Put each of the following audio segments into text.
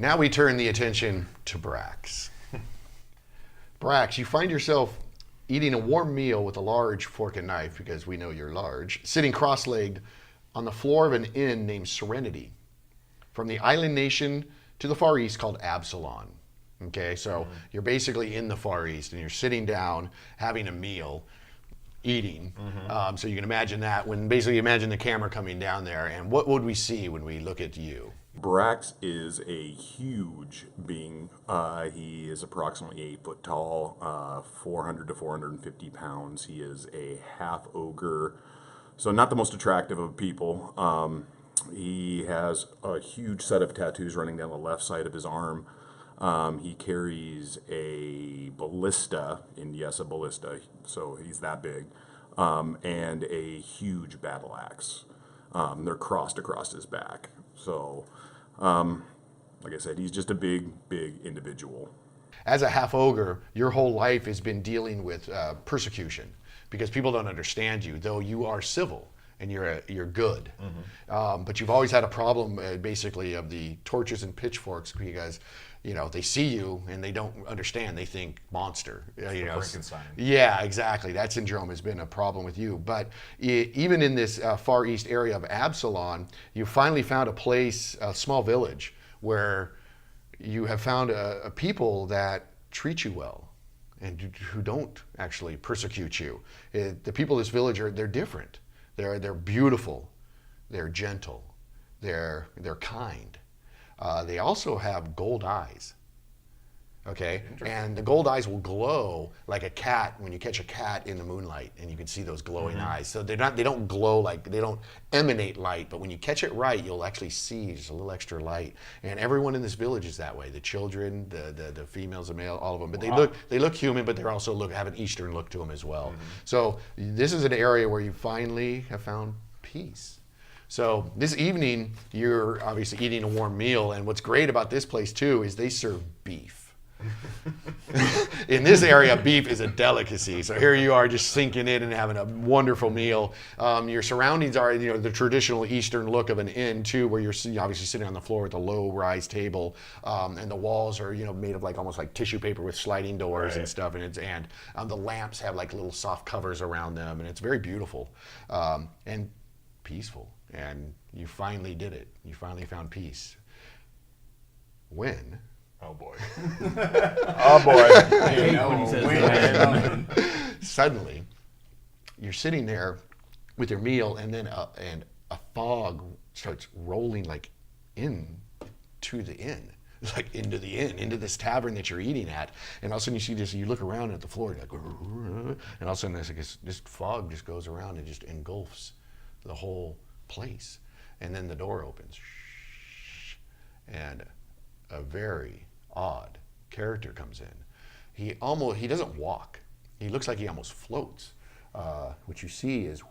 Now we turn the attention to Brax. Brax, you find yourself eating a warm meal with a large fork and knife, because we know you're large, sitting cross-legged on the floor of an inn named Serenity, from the island nation to the Far East called Absalon. Okay, so you're basically in the Far East and you're sitting down having a meal, eating. So you can imagine that when basically imagine the camera coming down there, and what would we see when we look at you? Brax is a huge being. He is approximately 8 foot tall, 400 to 450 pounds. He is a half ogre, so not the most attractive of people. He has a huge set of tattoos running down the left side of his arm. He carries a ballista, and yes, a ballista, so he's that big, and a huge battle axe. They're crossed across his back. So, like I said, he's just a big, big individual. As a half ogre, your whole life has been dealing with persecution, because people don't understand you, though you are civil and you're good. But you've always had a problem, basically, of the torches and pitchforks, because they see you and they don't understand. They think monster. Frankenstein. Yeah, exactly. That syndrome has been a problem with you. But even in this Far East area of Absalon, you finally found a place, a small village, where you have found a people that treat you well and who don't actually persecute you. The people of this village they're different. They're beautiful. They're gentle. They're kind. They also have gold eyes. Okay, and the gold eyes will glow like a cat when you catch a cat in the moonlight, and you can see those glowing eyes. So they don't glow like, they don't emanate light, but when you catch it right, you'll actually see just a little extra light. And everyone in this village is that way. The children, the females, the male, all of them. But they look human, but they're also have an Eastern look to them as well. So this is an area where you finally have found peace. So this evening, you're obviously eating a warm meal, and what's great about this place too is they serve beef. In this area, beef is a delicacy. So here you are just sinking in and having a wonderful meal. Your surroundings are the traditional Eastern look of an inn too, where you're obviously sitting on the floor with a low-rise table, and the walls are made of almost like tissue paper with sliding doors and stuff, and the lamps have like little soft covers around them, and it's very beautiful and peaceful. And you finally did it. You finally found peace. When? Oh boy. Oh boy. Suddenly, you're sitting there with your meal, and then a fog starts rolling into the inn. Into this tavern that you're eating at, and all of a sudden you see this. You look around at the floor, and all of a sudden this fog just goes around and just engulfs the whole place, and then the door opens, and a very odd character comes in. He doesn't walk. He looks like he almost floats. What you see is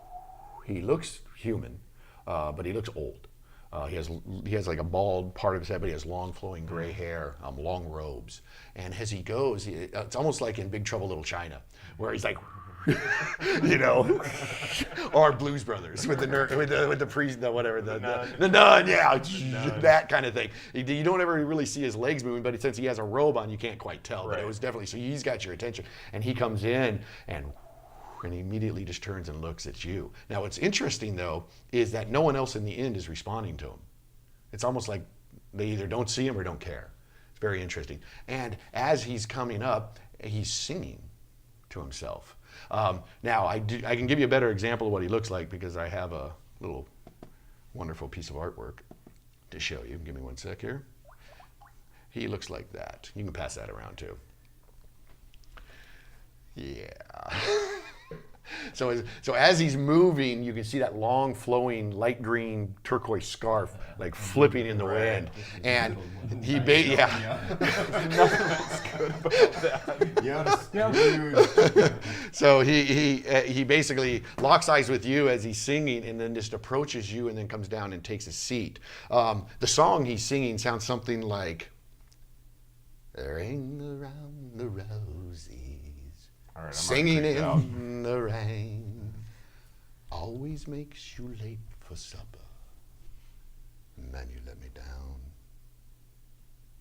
he looks human, but he looks old. He has like a bald part of his head, but he has long flowing gray hair, long robes. And as he goes, it's almost like in Big Trouble Little China, where he's like, or Blues Brothers with the priest, the nun, yeah, that kind of thing. You don't ever really see his legs moving, but since he has a robe on, you can't quite tell. But it was definitely, so he's got your attention, and he comes in and he immediately just turns and looks at you. Now, what's interesting though is that no one else in the inn is responding to him. It's almost like they either don't see him or don't care. It's very interesting. And as he's coming up, he's singing to himself. Now, I can give you a better example of what he looks like, because I have a little wonderful piece of artwork to show you. Give me one sec here. He looks like that. You can pass that around too. Yeah. So as he's moving, you can see that long flowing light green turquoise scarf like flipping in the wind, and he Nothing that's good about that. So he basically locks eyes with you as he's singing, and then just approaches you, and then comes down and takes a seat. The song he's singing sounds something like, "Ring around the rosies, Right, singing in the rain, always makes you late for supper, man, you let me down.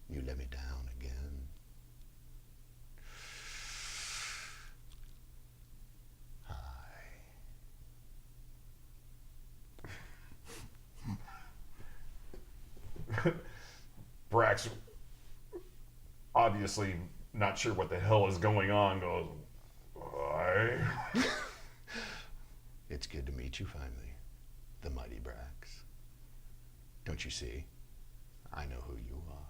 You let me down again. Brax, obviously not sure what the hell is going on, goes, "Why?" It's good to meet you finally, the mighty Brax. Don't you see? I know who you are.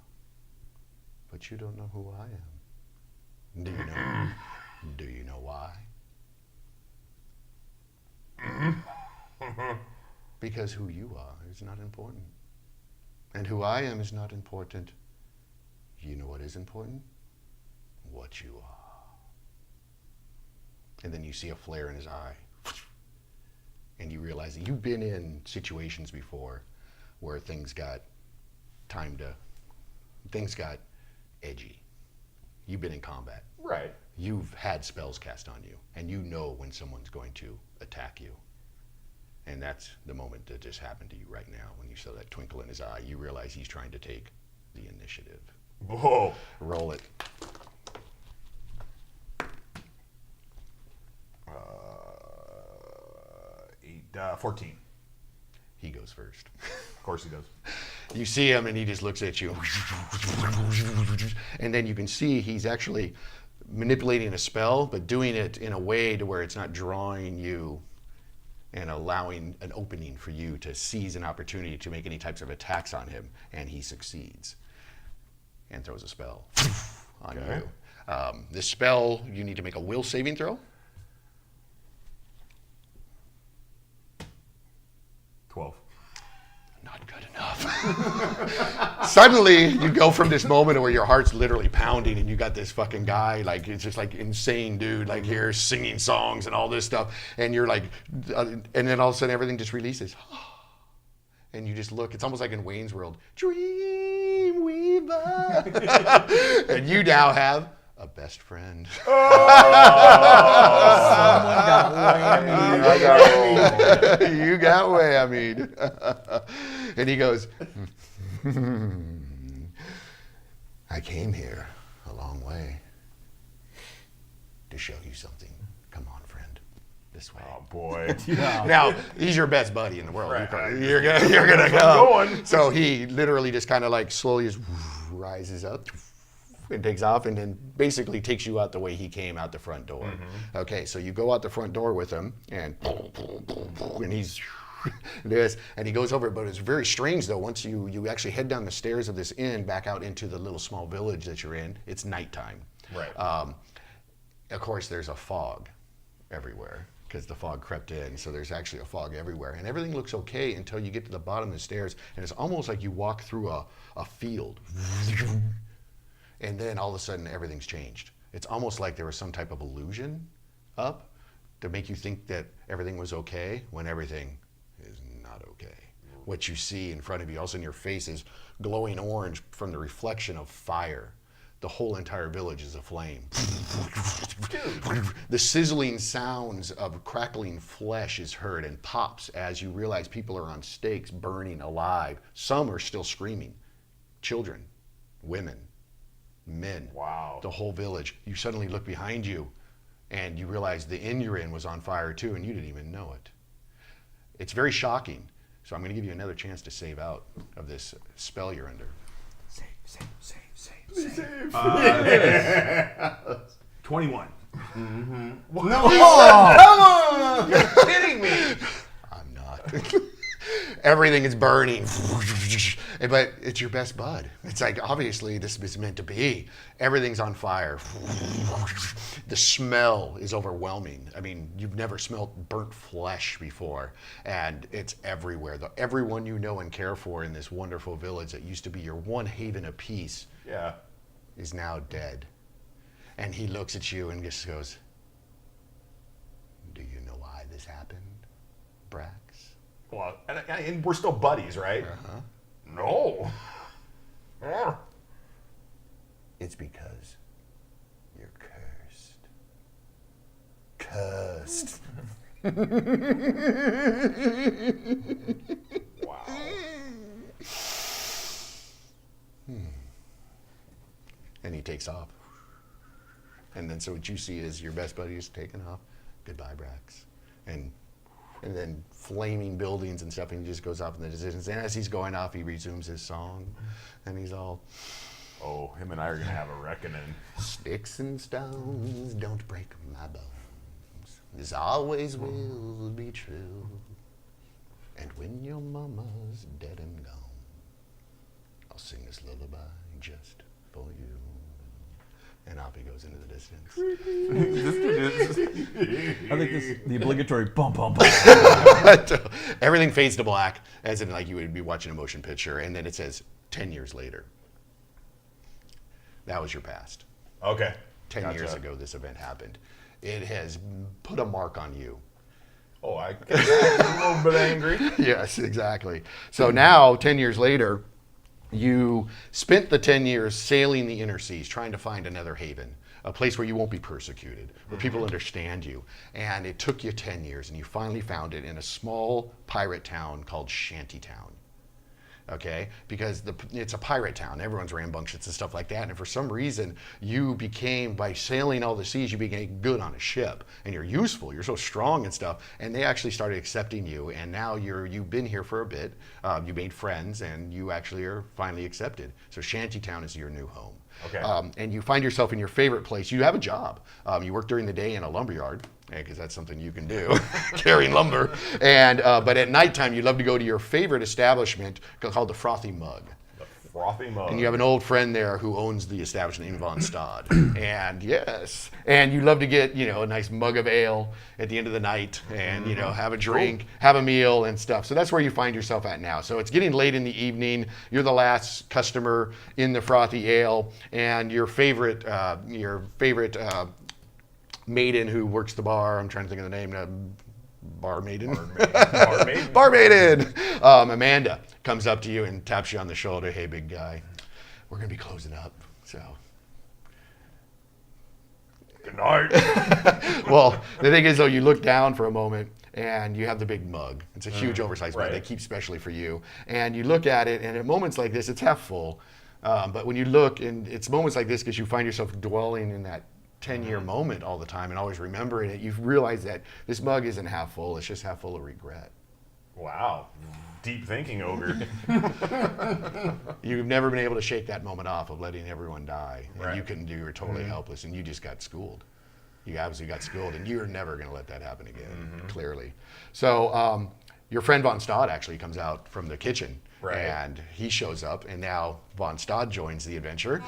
But you don't know who I am. Do you know why? Because who you are is not important. And who I am is not important. You know what is important? What you are. And then you see a flare in his eye. And you realize that you've been in situations before where things got edgy. You've been in combat. Right. You've had spells cast on you, and you know when someone's going to attack you. And that's the moment that just happened to you right now. When you saw that twinkle in his eye, you realize he's trying to take the initiative. Whoa. Roll it. 14. He goes first. Of course he does. You see him, and he just looks at you. And then you can see he's actually manipulating a spell, but doing it in a way to where it's not drawing you and allowing an opening for you to seize an opportunity to make any types of attacks on him. And he succeeds and throws a spell on you. This spell, you need to make a will saving throw. 12. Not good enough. Suddenly, you go from this moment where your heart's literally pounding and you got this fucking guy, like, it's just like insane dude, like here singing songs and all this stuff. And you're like, and then all of a sudden everything just releases. And you just look, it's almost like in Wayne's World, Dream Weaver. And you now have a best friend. Someone got whammy. I got rolled. You got whammied. And he goes, I came here a long way to show you something. Come on, friend, this way. Oh boy. Now, he's your best buddy in the world. Right. You're gonna go. going. So he literally just kind of like slowly just rises up and takes off, and then basically takes you out the way he came out the front door. Okay, so you go out the front door with him, and he's this, and he goes over. But it's very strange though. Once you actually head down the stairs of this inn back out into the little small village that you're in, it's nighttime. Right. Of course, there's a fog everywhere because the fog crept in. So there's actually a fog everywhere, and everything looks okay until you get to the bottom of the stairs, and it's almost like you walk through a field. And then all of a sudden, everything's changed. It's almost like there was some type of illusion up to make you think that everything was okay when everything is not okay. What you see in front of you, all of a sudden your face is glowing orange from the reflection of fire. The whole entire village is aflame. The sizzling sounds of crackling flesh is heard and pops as you realize people are on stakes, burning alive. Some are still screaming. Children, women, men. Wow. The whole village. You suddenly look behind you and you realize the inn you're in was on fire too, and you didn't even know it. It's very shocking. So I'm going to give you another chance to save out of this spell you're under. Save. 21. You're kidding me. I'm not. Everything is burning. But it's your best bud. It's like, obviously, this is meant to be. Everything's on fire. The smell is overwhelming. I mean, you've never smelled burnt flesh before. And it's everywhere. Everyone you know and care for in this wonderful village that used to be your one haven of peace Yeah. is now dead. And he looks at you and just goes, do you know why this happened, Brax? Well, and we're still buddies, right? Uh-huh. No. It's because you're cursed. Cursed. Wow. he takes off. And then so what you see is your best buddy is taking off. Goodbye, Brax. And then flaming buildings and stuff, and he just goes off in the distance. And as he's going off, he resumes his song, and he's all, Oh, him and I are gonna have a reckoning. sticks and stones don't break my bones. This always will be true. And when your mama's dead and gone, I'll sing this lullaby just for you. And off he goes into the distance. I think this the obligatory bum bum bum. Everything fades to black, as in like you would be watching a motion picture, and then it says 10 years later. That was your past. Okay. 10 years ago this event happened. It has put a mark on you. Oh, I get a little bit angry. Yes, exactly. So now, 10 years later, you spent the 10 years sailing the inner seas, trying to find another haven, a place where you won't be persecuted, where people understand you. And it took you 10 years, and you finally found it in a small pirate town called Shantytown. Okay, because it's a pirate town. Everyone's rambunctious and stuff like that. And for some reason, you became, by sailing all the seas, you became good on a ship. And you're useful. You're so strong and stuff. And they actually started accepting you. And now you've been here for a bit. You made friends, and you actually are finally accepted. So Shantytown is your new home. Okay. And you find yourself in your favorite place. You have a job. You work during the day in a lumberyard, because that's something you can do, carrying lumber. And but at nighttime, you love to go to your favorite establishment called the Frothy Mug. The frothy mug. And you have an old friend there who owns the establishment in Von Stad. And yes, and you love to get, a nice mug of ale at the end of the night, and have a drink, have a meal and stuff. So that's where you find yourself at now. So it's getting late in the evening. You're the last customer in the frothy ale, and your favorite maiden who works the bar. I'm trying to think of the name. Bar maiden. Bar maiden. Amanda comes up to you and taps you on the shoulder. Hey, big guy, we're gonna be closing up. So, Good night. well, the thing is though, you look down for a moment and you have the big mug. It's a huge oversized mug right. they keep specially for you. And you look at it, and at moments like this, it's half full. But when you look, and it's moments like this because you find yourself dwelling in that 10-year moment all the time and always remembering it, you realize that this mug isn't half full, it's just half full of regret. Wow. Deep thinking, ogre. You've never been able to shake that moment off of letting everyone die. And Right. you couldn't do, you were totally helpless, and you just got schooled. You obviously got schooled, and you're never going to let that happen again, clearly. So your friend Von Stad actually comes out from the kitchen, Right. and he shows up, and now Von Stad joins the adventure.